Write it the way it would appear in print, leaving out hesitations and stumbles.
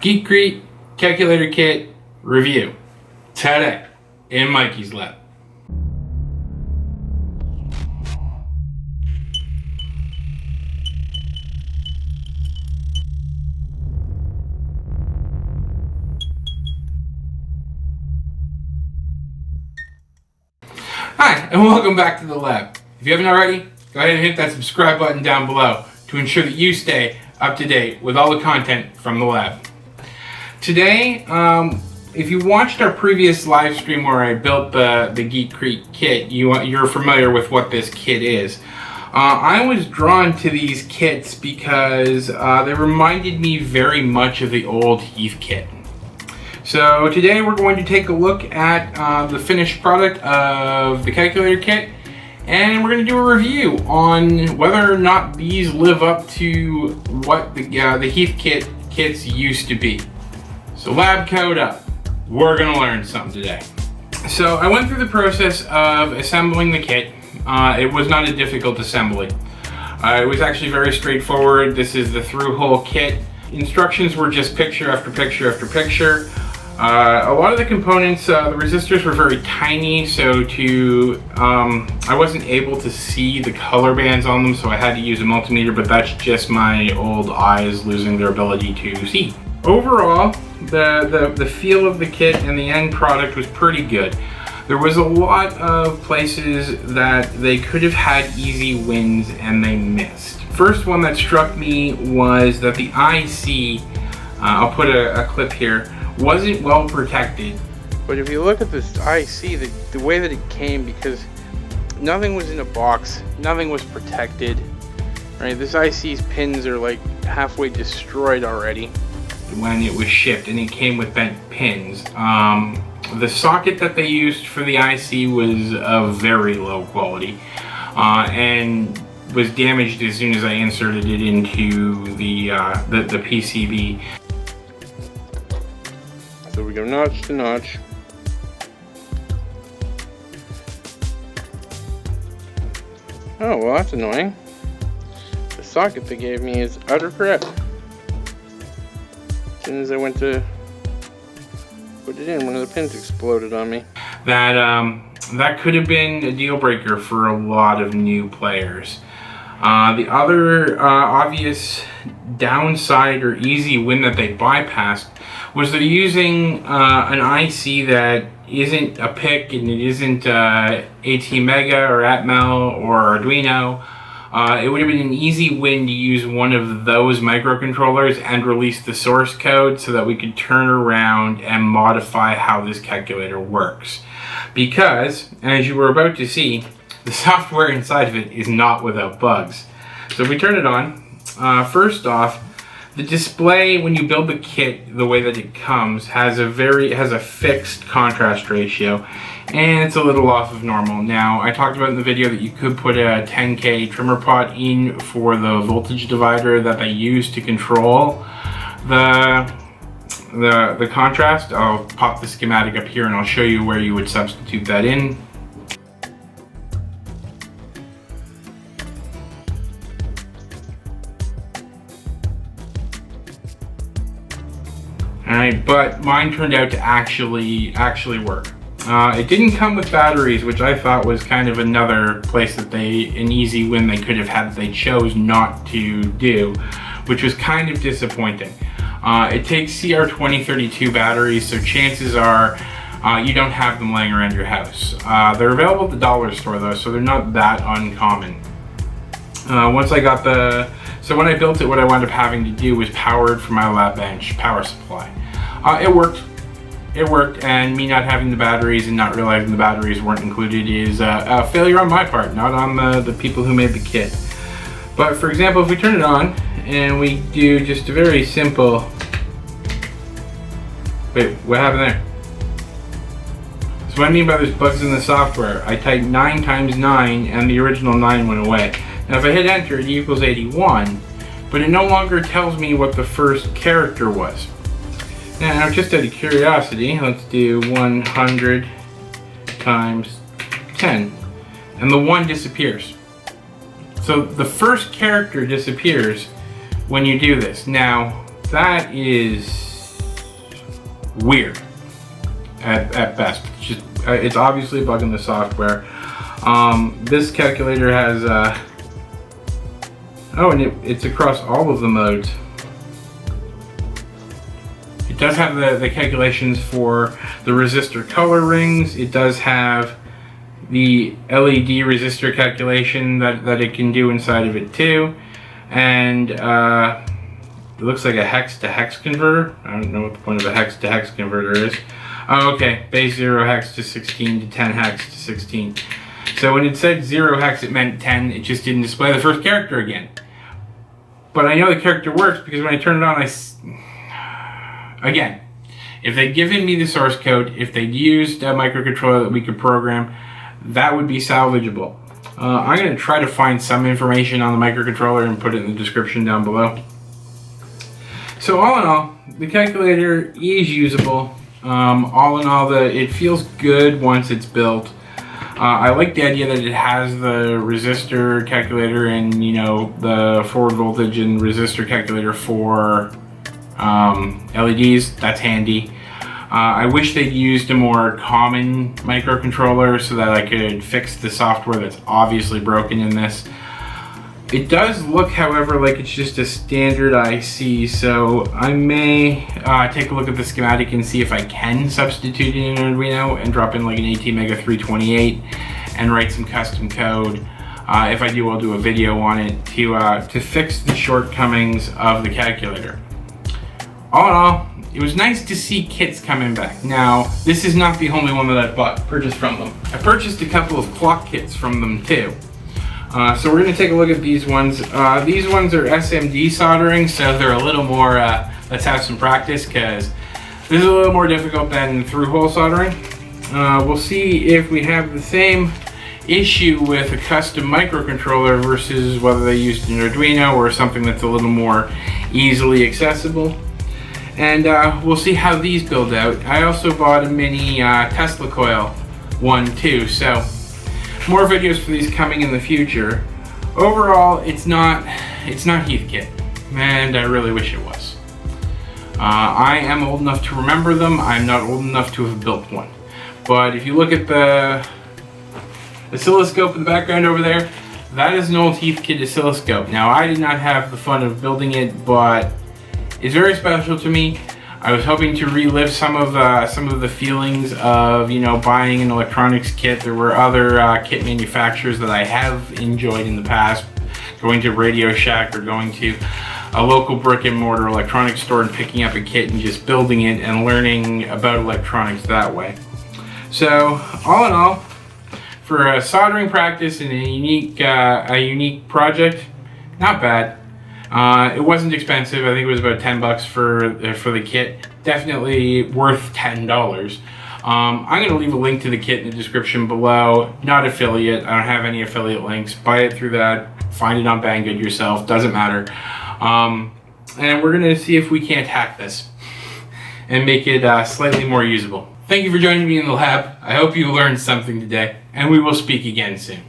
GeekCreit Calculator Kit review today in Mikey's lab. Hi, and welcome back to the lab. If you haven't already, go ahead and hit that subscribe button down below to ensure that you stay up to date with all the content from the lab. Today, if you watched our previous live stream where I built the GeekCreit kit, you're familiar with what this kit is. I was drawn to these kits because they reminded me very much of the old Heath kit. So today we're going to take a look at the finished product of the calculator kit, and we're going to do a review on whether or not these live up to what the Heath kits used to be. So lab code up. We're going to learn something today. So I went through the process of assembling the kit. It was not a difficult assembly. It was actually very straightforward. This is the through-hole kit. Instructions were just picture after picture after picture. A lot of the components, the resistors were very tiny, so I wasn't able to see the color bands on them, so I had to use a multimeter, but that's just my old eyes losing their ability to see. Overall, the feel of the kit and the end product was pretty good. There was a lot of places that they could have had easy wins and they missed. First one that struck me was that the IC, I'll put a clip here, wasn't well protected. But if you look at this IC, the way that it came, because nothing was in a box, nothing was protected, right? This IC's pins are like halfway destroyed already. When it was shipped, and it came with bent pins. The socket that they used for the IC was of very low quality, and was damaged as soon as I inserted it into the PCB. So we go notch to notch. Oh, well, that's annoying. The socket they gave me is utter crap. As soon as I went to put it in, one of the pins exploded on me. That could have been a deal breaker for a lot of new players. The other obvious downside or easy win that they bypassed was they're using an IC that isn't a PIC and it isn't ATmega or Atmel or Arduino. It would have been an easy win to use one of those microcontrollers and release the source code so that we could turn around and modify how this calculator works. Because, as you were about to see, the software inside of it is not without bugs. So if we turn it on, first off, the display when you build the kit, the way that it comes, has a fixed contrast ratio, and it's a little off of normal. Now, I talked about in the video that you could put a 10K trimmer pot in for the voltage divider that they use to control the contrast. I'll pop the schematic up here and I'll show you where you would substitute that in. Alright, but mine turned out to actually work. It didn't come with batteries, which I thought was kind of another place that an easy win they could have had that they chose not to do, which was kind of disappointing. It takes CR2032 batteries, so chances are you don't have them laying around your house. They're available at the dollar store though, so they're not that uncommon. Once I got so when I built it, what I wound up having to do was power it from my lab bench power supply. It worked, and me not having the batteries and not realizing the batteries weren't included is a failure on my part, not on the people who made the kit. But for example, if we turn it on and we do just a very simple, wait, what happened there? So what I mean by there's bugs in the software, I typed 9 times 9 and the original 9 went away. Now if I hit enter, it equals 81, but it no longer tells me what the first character was. Now, just out of curiosity, let's do 100 times 10, and the 1 disappears. So the first character disappears when you do this. Now, that is weird at best. It's obviously a bug in the software. This calculator has and it's across all of the modes. It does have the calculations for the resistor color rings. It does have the LED resistor calculation that it can do inside of it too. And it looks like a hex to hex converter. I don't know what the point of a hex to hex converter is. Oh, okay, base 0 hex to 16 to 10 hex to 16. So when it said 0 hex, it meant 10. It just didn't display the first character again. But I know the character works because when I turn it on, again, if they'd given me the source code, if they'd used a microcontroller that we could program, that would be salvageable. I'm going to try to find some information on the microcontroller and put it in the description down below. So all in all, the calculator is usable. All in all, it feels good once it's built. I like the idea that it has the resistor calculator and, you know, the forward voltage and resistor calculator for LEDs. That's handy. I wish they'd used a more common microcontroller so that I could fix the software that's obviously broken in this. It does look, however, like it's just a standard IC, so I may take a look at the schematic and see if I can substitute in an Arduino and drop in like an ATmega 328 and write some custom code. If I do, I'll do a video on it to fix the shortcomings of the calculator. All in all, it was nice to see kits coming back. Now, this is not the only one that I've purchased from them. I purchased a couple of clock kits from them too. So we're going to take a look at these ones. These ones are SMD soldering, so they're a little more, let's have some practice, because this is a little more difficult than through-hole soldering. We'll see if we have the same issue with a custom microcontroller versus whether they used an Arduino or something that's a little more easily accessible. And we'll see how these build out. I also bought a mini Tesla coil one too, so more videos for these coming in the future. Overall, it's not Heath Kit, and I really wish it was. I am old enough to remember them. I'm not old enough to have built one. But if you look at the oscilloscope in the background over there, that is an old Heath Kit oscilloscope. Now, I did not have the fun of building it, but it's very special to me. I was hoping to relive some of the feelings of, you know, buying an electronics kit. There were other kit manufacturers that I have enjoyed in the past, going to Radio Shack or going to a local brick and mortar electronics store and picking up a kit and just building it and learning about electronics that way. So all in all, for a soldering practice and a unique project, not bad. It wasn't expensive. I think it was about $10 for the kit. Definitely worth $10. I'm going to leave a link to the kit in the description below. Not affiliate. I don't have any affiliate links. Buy it through that. Find it on Banggood yourself. Doesn't matter. And we're going to see if we can't hack this and make it slightly more usable. Thank you for joining me in the lab. I hope you learned something today, and we will speak again soon.